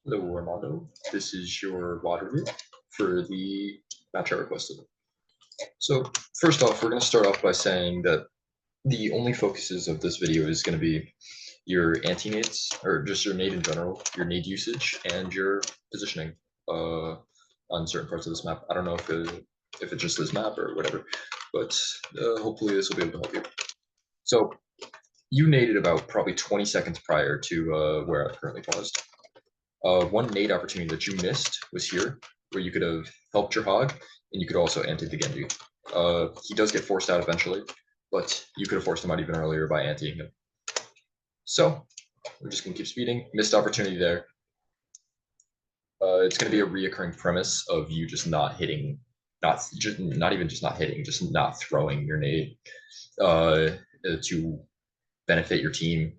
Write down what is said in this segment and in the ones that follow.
Hello, Armando. This is your water review for the match I requested. So, first off, we're going to start off by saying that the only focuses of this video is going to be your anti-nades, or just your nade in general, your nade usage, and your positioning on certain parts of this map. I don't know if it's just this map or whatever, but hopefully this will be able to help you. So, you naded about probably 20 seconds prior to where I've currently paused. One nade opportunity that you missed was here, where you could have helped your hog, and you could also anti the Genji. He does get forced out eventually, but you could have forced him out even earlier by antiing him. So we're just gonna keep speeding. Missed opportunity there. It's gonna be a reoccurring premise of you just not hitting, not even just not hitting, just not throwing your nade to benefit your team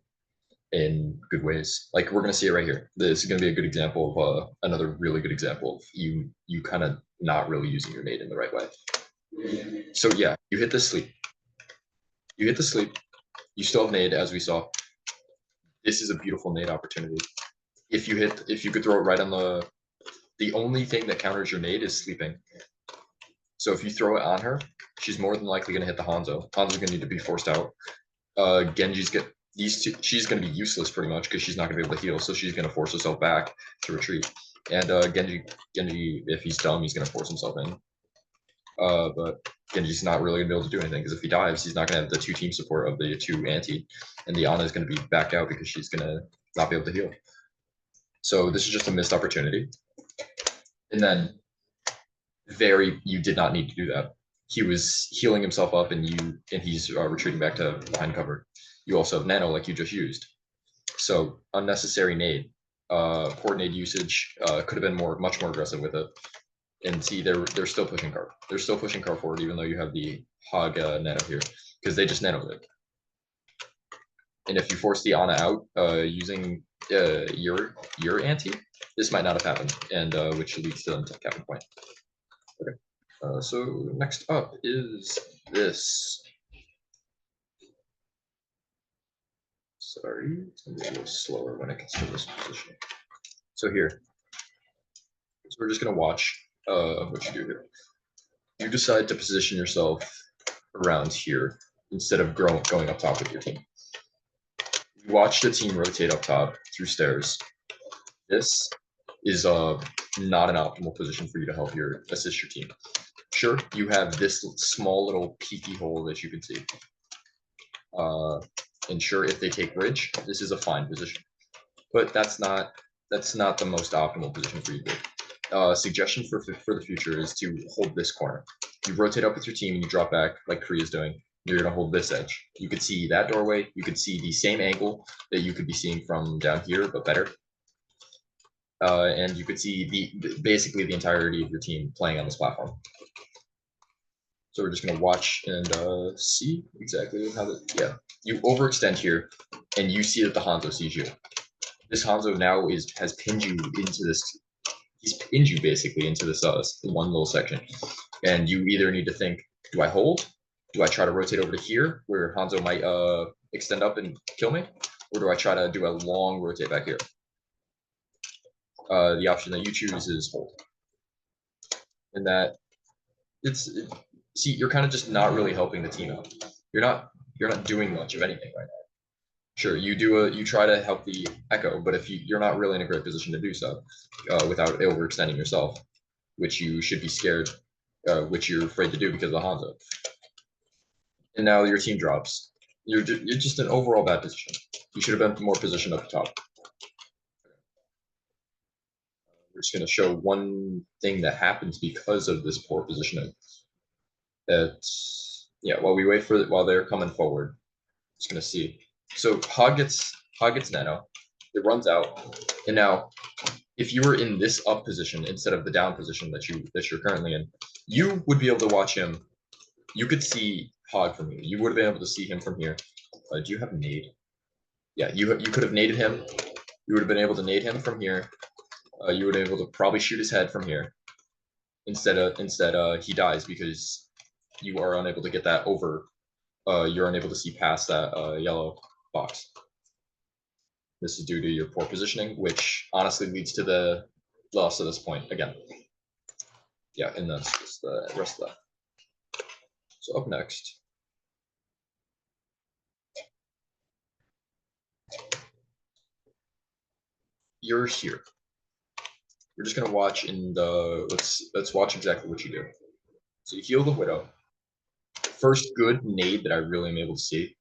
in good ways. Like we're gonna see it right here. This is gonna be a good example of another really good example of you kind of not really using your nade in the right way. So yeah, you hit the sleep. You hit the sleep. You still have nade, as we saw. This is a beautiful nade opportunity. If you could throw it right on the only thing that counters your nade is sleeping. So if you throw it on her, she's more than likely gonna hit the Hanzo. Hanzo's gonna need to be forced out. Genji's get these two. She's going to be useless pretty much because she's not going to be able to heal. So she's going to force herself back to retreat. And Genji, if he's dumb, he's going to force himself in. But Genji's not really going to be able to do anything because if he dives, he's not going to have the two team support of the two anti, and the Ana is going to be backed out because she's going to not be able to heal. So this is just a missed opportunity. And then you did not need to do that. He was healing himself up, and he's retreating back to behind cover. You also have nano like you just used. So unnecessary nade. Poor nade usage. Could have been much more aggressive with it. And see, they're still pushing car. They're still pushing car forward, even though you have the hog nano here, because they just nanoed it. And if you force the Ana out using your anti, this might not have happened, and which leads to the capping point. Okay. So next up is this. Sorry, it's gonna be a little slower when it gets to this position. So here, so we're just gonna watch what you do here. You decide to position yourself around here instead of going up top with your team. You watch the team rotate up top through stairs. This is not an optimal position for you to assist your team. Sure, you have this small little peaky hole that you can see. And sure, if they take bridge, this is a fine position. But that's not the most optimal position for you to do. Suggestion for the future is to hold this corner. You rotate up with your team and you drop back like Korea's doing. You're going to hold this edge. You could see that doorway. You could see the same angle that you could be seeing from down here, but better. And you could see basically the entirety of your team playing on this platform. So we're just going to watch and see exactly how you overextend here, and you see that the Hanzo sees you. This Hanzo now has pinned you into this. He's pinned you basically into this one little section, and you either need to think: do I hold? Do I try to rotate over to here where Hanzo might extend up and kill me, or do I try to do a long rotate back here? The option that you choose is hold, and that see, you're kind of just not really helping the team out. You're not doing much of anything right now. Sure, you try to help the Echo, but if you're not really in a great position to do so without overextending yourself, which you should be scared, which you're afraid to do because of the Hanzo. And now your team drops. You're just an overall bad position. You should have been more positioned up top. We're just going to show one thing that happens because of this poor positioning. While we wait while they're coming forward, just going to see. So Hog gets nano. It runs out, and now if you were in this up position instead of the down position that you're currently in, you would be able to watch him. You could see Hog from here. You would have been able to see him from here. Do you have nade? Yeah, you could have naded him. You would have been able to nade him from here. You would have been able to probably shoot his head from here. Instead, he dies because you are unable to get that over. You're unable to see past that yellow box. This is due to your poor positioning, which honestly leads to the loss of this point again. Yeah, and that's just the rest of that. So up next, you're here. We're just gonna watch in the let's watch exactly what you do. So you heal the widow. First good nade that I really am able to see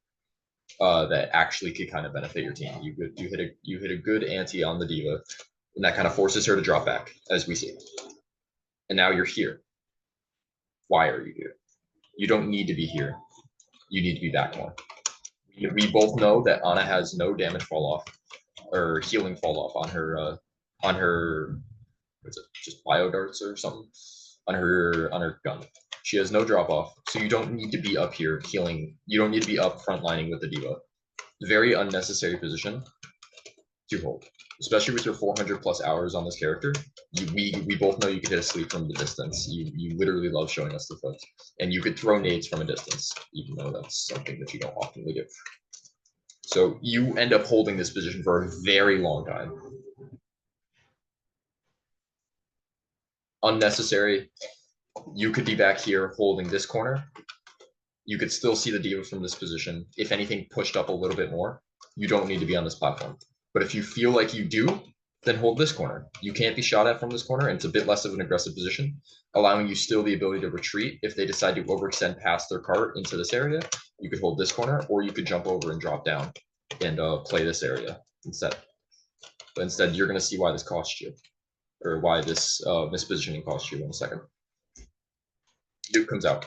that actually could kind of benefit your team. You hit a good ante on the diva, and that kind of forces her to drop back, as we see. And now you're here. Why are you here? You don't need to be here. You need to be back more. We both know that Ana has no damage fall off or healing fall off on her what's it, just bio darts or something on her gun. She has no drop off, so you don't need to be up here healing. You don't need to be up frontlining with the diva. Very unnecessary position to hold, especially with your 400 plus hours on this character. We both know you could hit a sleep from the distance. You literally love showing us the foot, and you could throw nades from a distance, even though that's something that you don't often do. So you end up holding this position for a very long time. Unnecessary. You could be back here holding this corner. You could still see the diva from this position. If anything, pushed up a little bit more. You don't need to be on this platform. But if you feel like you do, then hold this corner. You can't be shot at from this corner, and it's a bit less of an aggressive position, allowing you still the ability to retreat. If they decide to overextend past their cart into this area, you could hold this corner, or you could jump over and drop down and play this area instead. But instead, you're going to see why this cost you, or why this mispositioning cost you in a second. Duke comes out.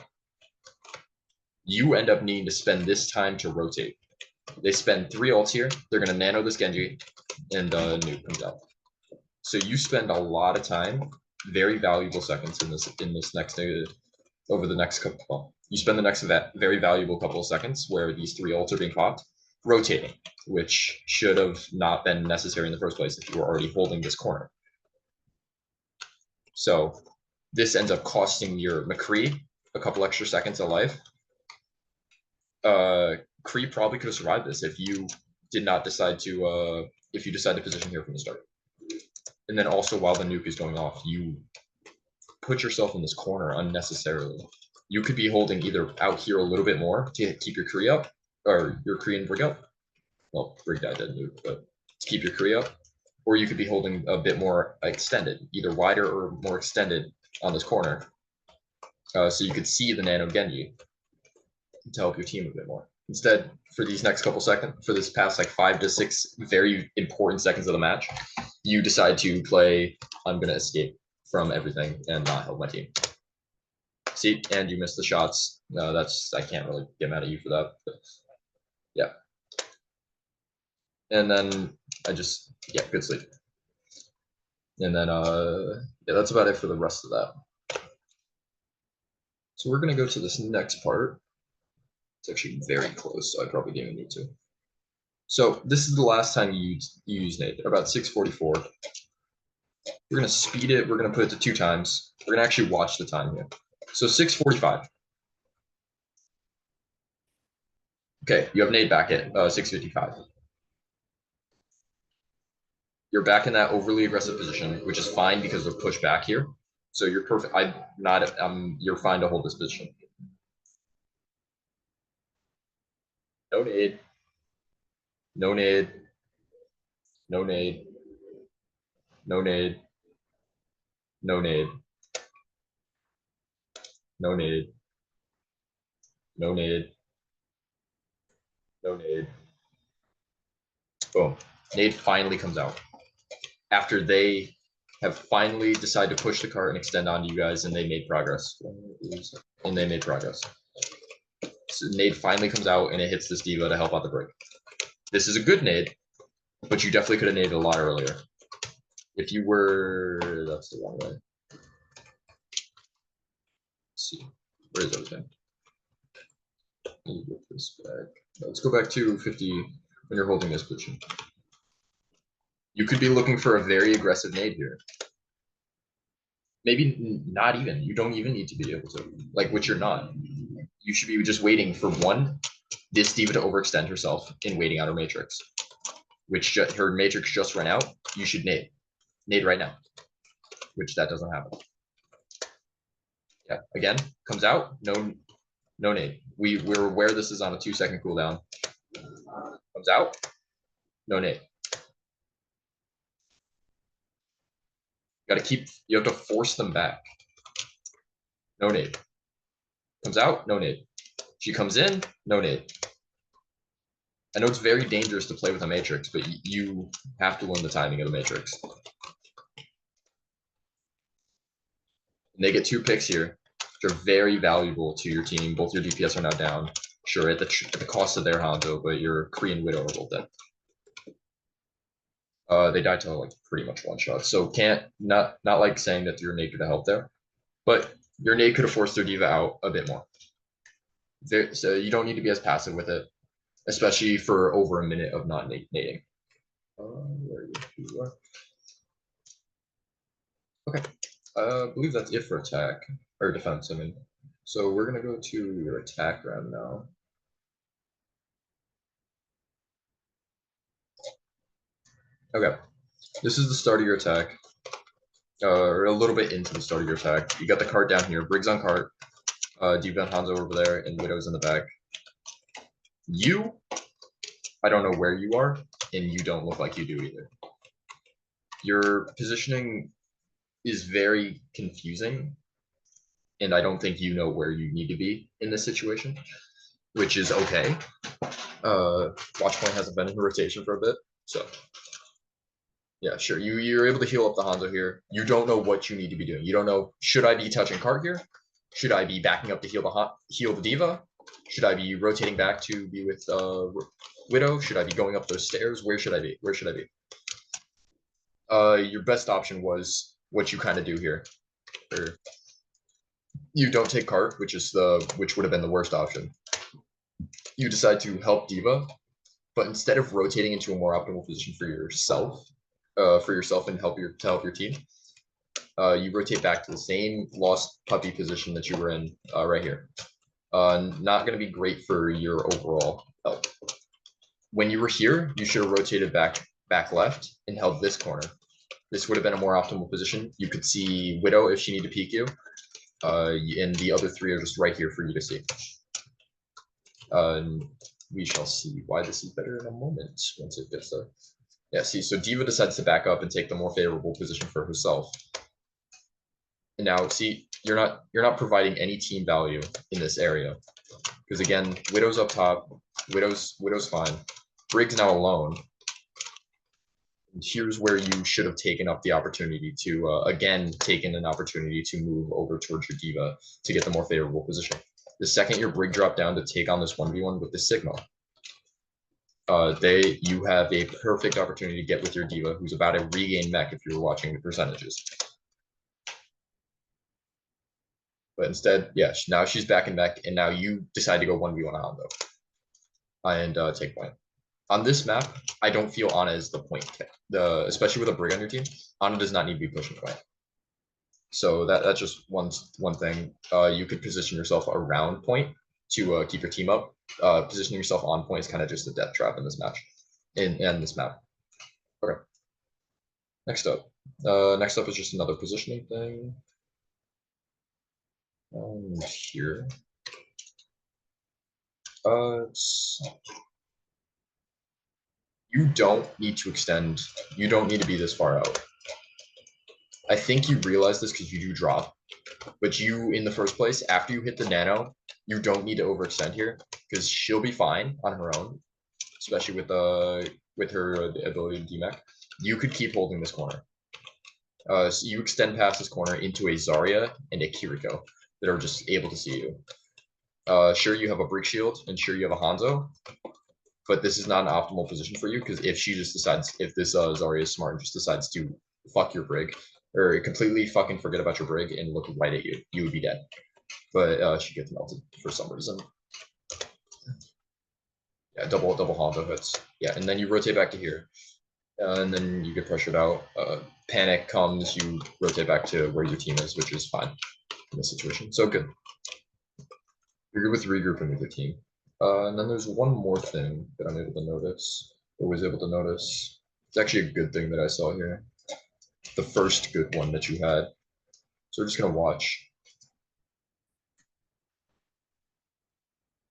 You end up needing to spend this time to rotate. They spend 3 ults here. They're going to nano this Genji, and Nuke comes out. So you spend a lot of time, very valuable seconds in this next over the next couple. Well, you spend the next very valuable couple of seconds where these 3 ults are being popped, rotating, which should have not been necessary in the first place if you were already holding this corner. So this ends up costing your McCree a couple extra seconds of life. Kree probably could have survived this if you did not decide to if you decide to position here from the start. And then also while the nuke is going off, you put yourself in this corner unnecessarily. You could be holding either out here a little bit more to keep your Kree up, or your Kree and Brig up. Well, Brig died dead nuke, but to keep your Kree up. Or you could be holding a bit more extended, either wider or more extended on this corner. So you could see the Nano Genji to help your team a bit more. Instead, for these next couple seconds, for this past like 5 to 6 very important seconds of the match, you decide to play, I'm going to escape from everything and not help my team. See, and you missed the shots. No, I can't really get mad at you for that. But yeah. And then good sleep. And then, yeah, that's about it for the rest of that. So we're going to go to this next part. It's actually very close, so I probably didn't need to. So this is the last time you use Nade, about 6:44. We're going to speed it. We're going to put it to 2 times. We're going to actually watch the time here. So 6:45. Okay, you have Nade back at 6:55. You're back in that overly aggressive position, which is fine because of push back here. So you're perfect. You're fine to hold this position. No nade. No nade. No nade. No nade. No nade. No nade. No nade. No nade. Boom. Nade finally comes out. After they have finally decided to push the cart and extend onto you guys, and they made progress. And they made progress. So Nade finally comes out, and it hits this diva to help out the break. This is a good nade, but you definitely could have naded a lot earlier. If you were, that's the wrong way. Let's see, where is everything? Let me get this back. Let's go back to 50 when you're holding this position. You could be looking for a very aggressive nade here. Maybe not even. You don't even need to be able to, like, which you're not. You should be just waiting for this diva to overextend herself and waiting out her matrix. which her matrix just ran out, you should nade. Nade right now, which that doesn't happen. Yeah, again, comes out, no nade. We're aware this is on a 2-second cooldown. Comes out, no nade. You have to force them back. No nade. Comes out, no nade. She comes in, no nade. I know it's very dangerous to play with a matrix, but you have to learn the timing of the matrix. And they get 2 picks here, which are very valuable to your team. Both your DPS are now down. Sure, at the cost of their Hanzo, but your Korean Widow are both dead. They died to like pretty much one shot. So not like saying that your nade could have helped there, but your nade could have forced their diva out a bit more. So you don't need to be as passive with it, especially for over a minute of not nading. Where you are. Okay, I believe that's it for attack or defense. I mean, so we're gonna go to your attack round now. Okay, this is the start of your attack, or a little bit into the start of your attack. You got the cart down here, Briggs on cart, Diva and Hanzo over there, and Widow's in the back. I don't know where you are, and you don't look like you do either. Your positioning is very confusing, and I don't think you know where you need to be in this situation, which is okay. Watchpoint hasn't been in rotation for a bit, so yeah, sure. You're able to heal up the Hanzo here. You don't know what you need to be doing. You don't know, should I be touching cart here? Should I be backing up to heal the diva? Should I be rotating back to be with Widow? Should I be going up those stairs? Where should I be? Where should I be? Your best option was what you kind of do here. Or you don't take cart, which would have been the worst option. You decide to help diva, but instead of rotating into a more optimal position for yourself and help your team, you rotate back to the same lost puppy position that you were in right here. Not going to be great for your overall health. When you were here, you should have rotated back left and held this corner. This would have been a more optimal position. You could see Widow if she needed to peek you, and the other 3 are just right here for you to see. We shall see why this is better in a moment once it gets there. Yeah, see, so Diva decides to back up and take the more favorable position for herself. And now, see, you're not providing any team value in this area. Because again, Widow's up top, Widow's fine. Briggs now alone. And here's where you should have taken up the opportunity to, taken an opportunity to move over towards your Diva to get the more favorable position. The second your Brig dropped down to take on this 1v1 with the Sigma, you have a perfect opportunity to get with your Diva, who's about to regain mech if you were watching the percentages. But instead, yeah, now she's back in mech, and now you decide to go 1v1 Hondo and take point. On this map, I don't feel Ana is the point kick. Especially with a Brig on your team, Ana does not need to be pushing point. So that's just one thing. You could position yourself around point to keep your team up. Positioning yourself on point is kind of just a death trap in this match, in this map. Okay. Next up is just another positioning thing. Here. You don't need to extend. You don't need to be this far out. I think you realize this because you do drop, but you, in the first place, after you hit the nano, you don't need to overextend here because she'll be fine on her own, especially with her ability to demech. You could keep holding this corner. So you extend past this corner into a Zarya and a Kiriko that are just able to see you. Sure, you have a Brig shield, and sure, you have a Hanzo, but this is not an optimal position for you because if this Zarya is smart and just decides to fuck your Brig, or completely fucking forget about your Brig and look right at you, you would be dead. But she gets melted for some reason. Yeah, double Hanzo hits. Yeah, and then you rotate back to here. And then you get pressured out. Panic comes, you rotate back to where your team is, which is fine in this situation. So good. You're good with regrouping with your team. And then there's one more thing that I'm able to notice. or was able to notice. It's actually a good thing that I saw here. The first good one that you had. So we're just gonna watch.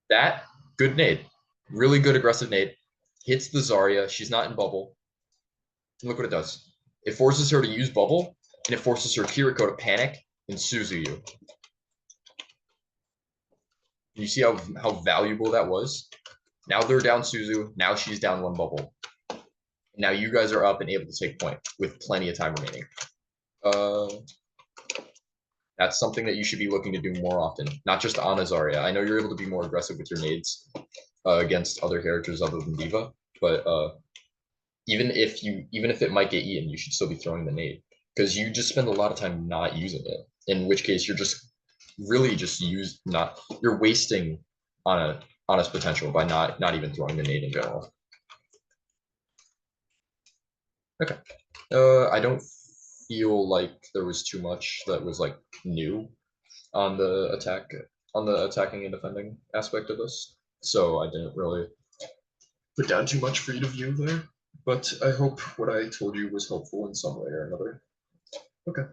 That good nade. Really good aggressive nade. Hits the Zarya. She's not in bubble. And look what it does. It forces her to use bubble, and it forces her Kiriko to panic and Suzu you. You see how valuable that was? Now they're down Suzu. Now she's down one bubble. Now you guys are up and able to take point with plenty of time remaining. Uh, that's something that you should be looking to do more often, not just on Zarya. I know you're able to be more aggressive with your nades against other characters other than Diva, but even if it might get eaten, you should still be throwing the nade because you just spend a lot of time not using it. In which case, you're just really just you're wasting on its potential by not even throwing the nade in general. Okay. I don't feel like there was too much that was like new on the attacking and defending aspect of this. So I didn't really put down too much for you to view there. But I hope what I told you was helpful in some way or another. Okay.